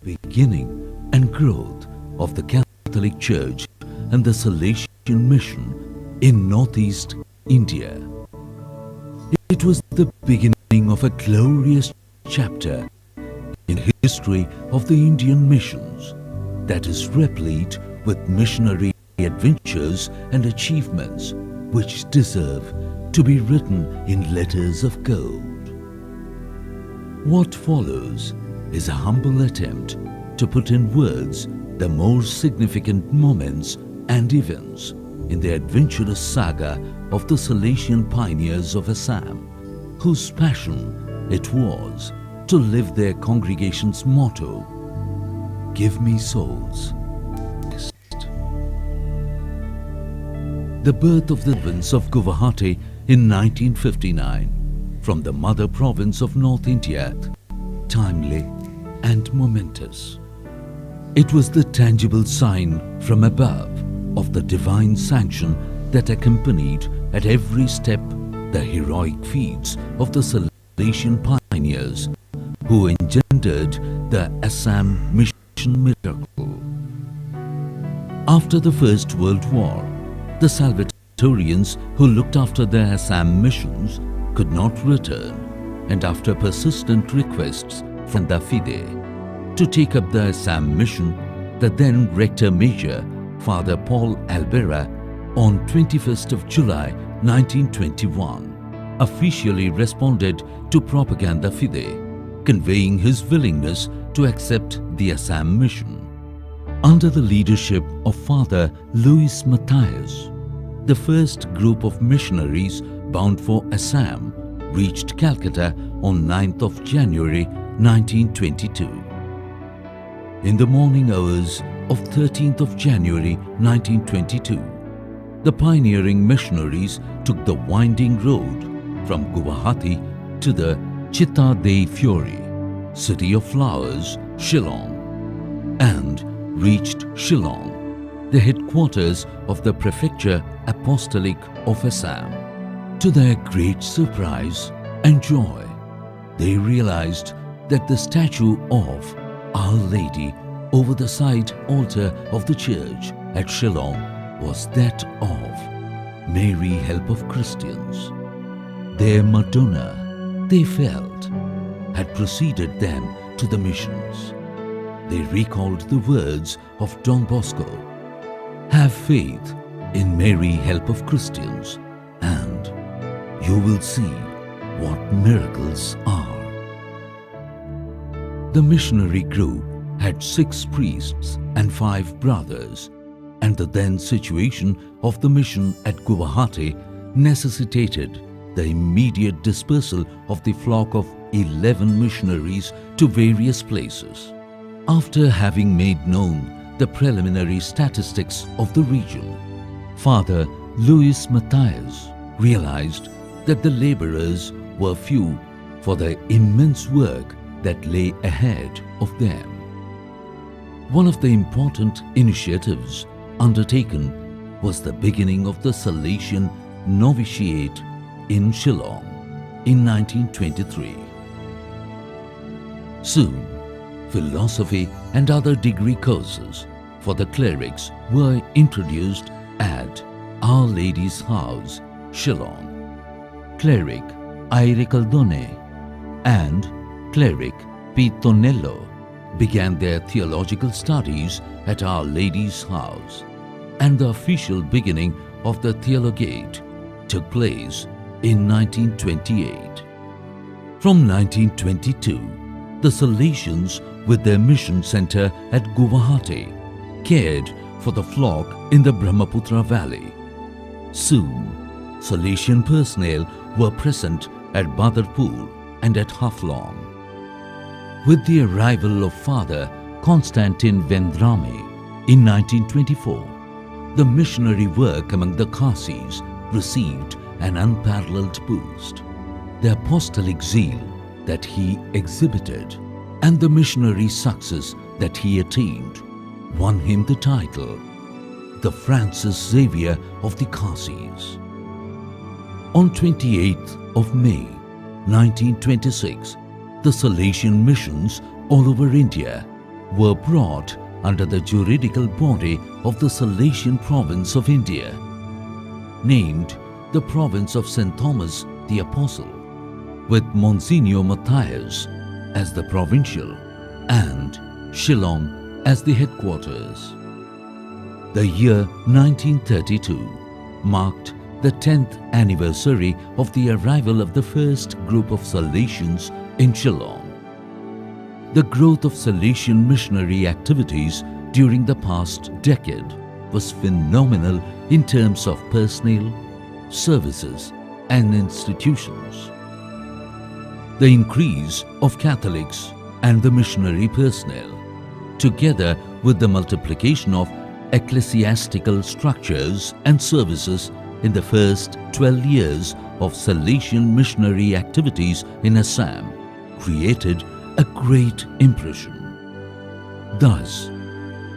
beginning and growth of the Catholic Church and the Salesian Mission in northeast India. It was the beginning of a glorious chapter in the history of the Indian missions that is replete with missionary adventures and achievements which deserve to be written in letters of gold. What follows is a humble attempt to put in words the more significant moments and events in the adventurous saga of the Salesian pioneers of Assam, whose passion it was to live their congregation's motto, "Give me souls." The birth of the province of Guwahati in 1959 from the mother province of North India, timely and momentous. It was the tangible sign from above of the divine sanction that accompanied at every step the heroic feats of the Salesian pioneers who engendered the Assam mission miracle. After the First World War, the Salvatorians who looked after the Assam missions could not return, and after persistent requests from the FIDE to take up the Assam mission, the then Rector Major, Father Paul Albera, on 21st of July 1921, officially responded to Propaganda FIDE, conveying his willingness to accept the Assam mission. Under the leadership of Father Louis Matthias, the first group of missionaries bound for Assam reached Calcutta on 9th of January 1922. In the morning hours of 13th of January 1922, the pioneering missionaries took the winding road from Guwahati to the Chitta dei Fiori, City of Flowers, Shillong, and reached Shillong, the headquarters of the Prefecture Apostolic of Assam. To their great surprise and joy, they realized that the statue of Our Lady over the side altar of the church at Shillong was that of Mary Help of Christians. Their Madonna, they felt, had preceded them to the missions. They recalled the words of Don Bosco, "Have faith in Mary Help of Christians, and you will see what miracles are." The missionary group had 6 priests and 5 brothers, and the then situation of the mission at Guwahati necessitated the immediate dispersal of the flock of 11 missionaries to various places. After having made known the preliminary statistics of the region, Father Louis Matthias realized that the laborers were few for the immense work that lay ahead of them. One of the important initiatives undertaken was the beginning of the Salesian novitiate in Shillong in 1923. Soon, philosophy and other degree courses for the clerics were introduced at Our Lady's House, Shillong. Cleric Iricaldone and Cleric Pitonello began their theological studies at Our Lady's House, and the official beginning of the theologate took place in 1928. From 1922, the Salesians with their mission center at Guwahati cared for the flock in the Brahmaputra Valley. Soon, Salesian personnel were present at Badarpur and at Haflong. With the arrival of Father Constantine Vendrame in 1924, the missionary work among the Khasis received an unparalleled boost. The apostolic zeal that he exhibited and the missionary success that he attained won him the title, the Francis Xavier of the Khasis. On 28th of May, 1926, the Salesian missions all over India were brought under the juridical body of the Salesian province of India, named the province of St. Thomas the Apostle, with Monsignor Matthias as the provincial and Shillong as the headquarters. The year 1932 marked the 10th anniversary of the arrival of the first group of Salesians in Shillong. The growth of Salesian missionary activities during the past decade was phenomenal in terms of personnel, services and institutions. The increase of Catholics and the missionary personnel, together with the multiplication of ecclesiastical structures and services in the first 12 years of Salesian missionary activities in Assam, created a great impression. Thus,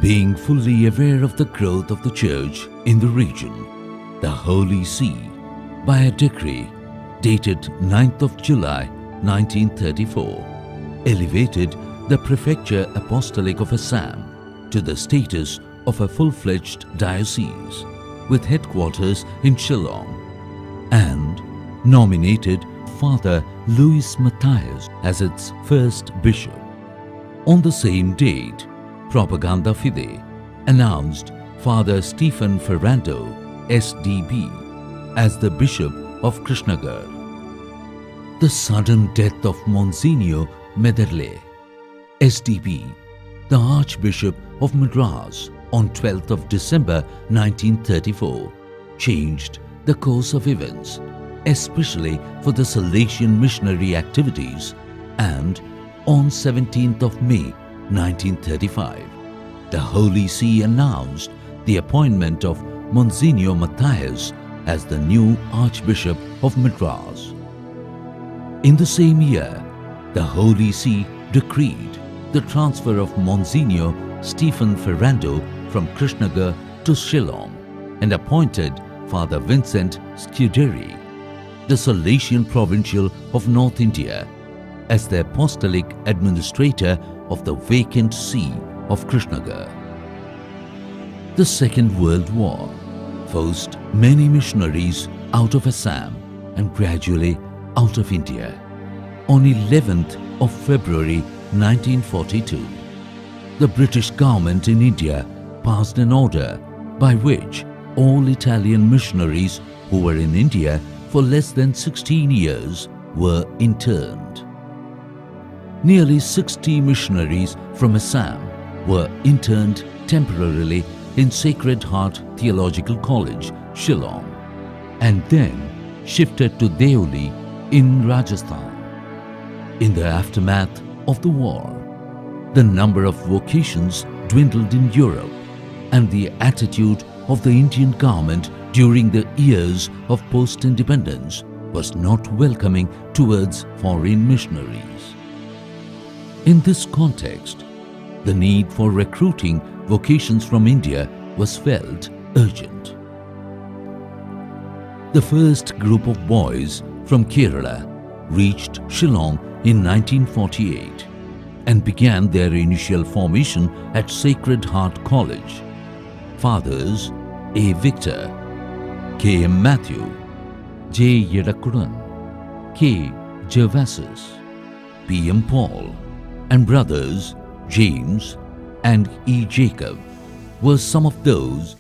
being fully aware of the growth of the Church in the region, the Holy See, by a decree dated 9th of July 1934, elevated the Prefecture Apostolic of Assam to the status of a full-fledged diocese with headquarters in Shillong, and nominated Father Louis Matthias as its first bishop. On the same date, Propaganda Fide announced Father Stephen Ferrando, SDB, as the Bishop of Krishnagar. The sudden death of Monsignor Meghalaya, SDB, the Archbishop of Madras, on 12th of December 1934, changed the course of events, especially for the Salesian missionary activities, and on 17th of May 1935, the Holy See announced the appointment of Monsignor Matthias as the new Archbishop of Madras. In the same year, the Holy See decreed the transfer of Monsignor Stephen Ferrando from Krishnagar to Shillong and appointed Father Vincent Scuderi, the Salesian Provincial of North India, as the apostolic administrator of the vacant see of Krishnagar. The Second World War forced many missionaries out of Assam and gradually out of India. On 11th of February 1942, the British government in India passed an order by which all Italian missionaries who were in India for less than 16 years were interned. Nearly 60 missionaries from Assam were interned temporarily in Sacred Heart Theological College, Shillong, and then shifted to Deoli in Rajasthan. In the aftermath of the war, the number of vocations dwindled in Europe, and the attitude of the Indian government during the years of post-independence was not welcoming towards foreign missionaries. In this context, the need for recruiting vocations from India was felt urgent. The first group of boys from Kerala reached Shillong in 1948 and began their initial formation at Sacred Heart College. Fathers A. Victor, K. M. Matthew, J. Yedakkudan, K. Gervasis, P. M. Paul, and brothers James and E. Jacob were some of those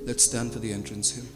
Let's stand for the entrance hymn.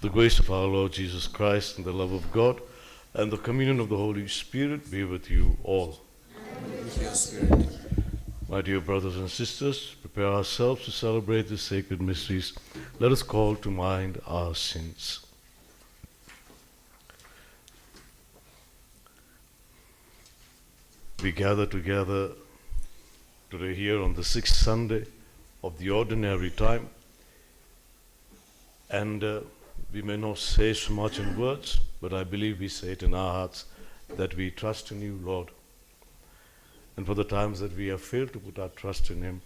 The grace of our Lord Jesus Christ and the love of God and the communion of the Holy Spirit be with you all. And with your spirit. My dear brothers and sisters, prepare ourselves to celebrate the sacred mysteries. Let us call to mind our sins. We gather together today here on the sixth Sunday of the ordinary time, and we may not say so much in words, but I believe we say it in our hearts that we trust in you, Lord. And for the times that we have failed to put our trust in him,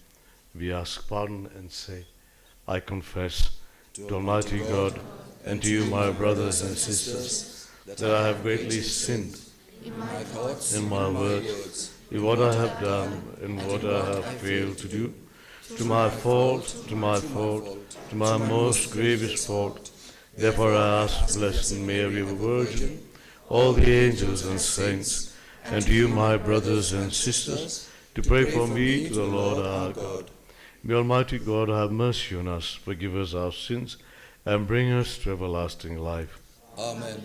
we ask pardon and say, I confess to Almighty God and to you, my brothers and sisters, that I have greatly sinned In my thoughts, in my words, in what I have done, in what I have failed to do, to my fault, to my most grievous fault. Therefore I ask Blessed Mary, the Virgin, all the angels and saints, and you, my brothers and sisters, to pray for me to the Lord our God. May Almighty God have mercy on us, forgive us our sins, and bring us to everlasting life. Amen.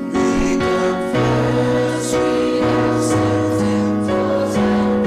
We confess we have sinned in thought and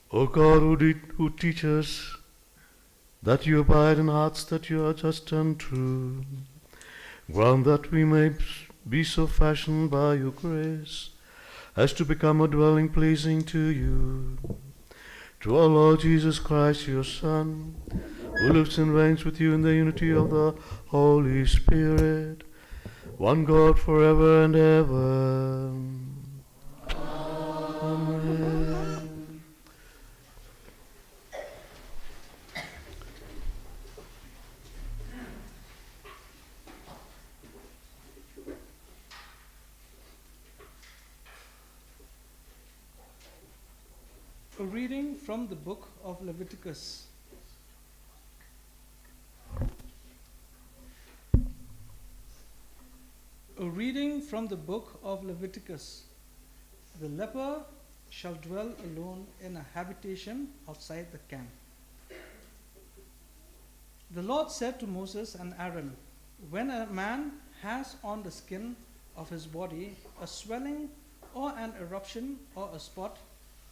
O God, who teach us that you abide in hearts that you are just and true, grant that we may be so fashioned by your grace as to become a dwelling pleasing to you. Through our Lord Jesus Christ, your Son, who lives and reigns with you in the unity of the Holy Spirit, one God forever and ever. Amen. A reading from the book of Leviticus. A reading from the book of Leviticus. The leper shall dwell alone in a habitation outside the camp. The Lord said to Moses and Aaron, when a man has on the skin of his body a swelling or an eruption or a spot,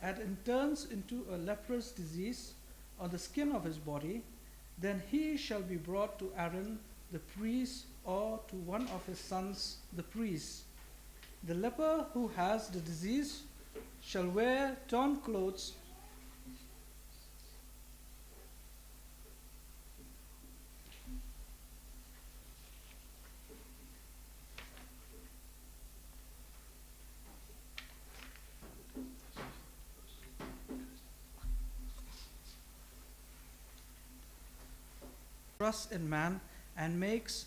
and it turns into a leprous disease on the skin of his body, then he shall be brought to Aaron the priest or to one of his sons the priests. The leper who has the disease shall wear torn clothes trust in man and makes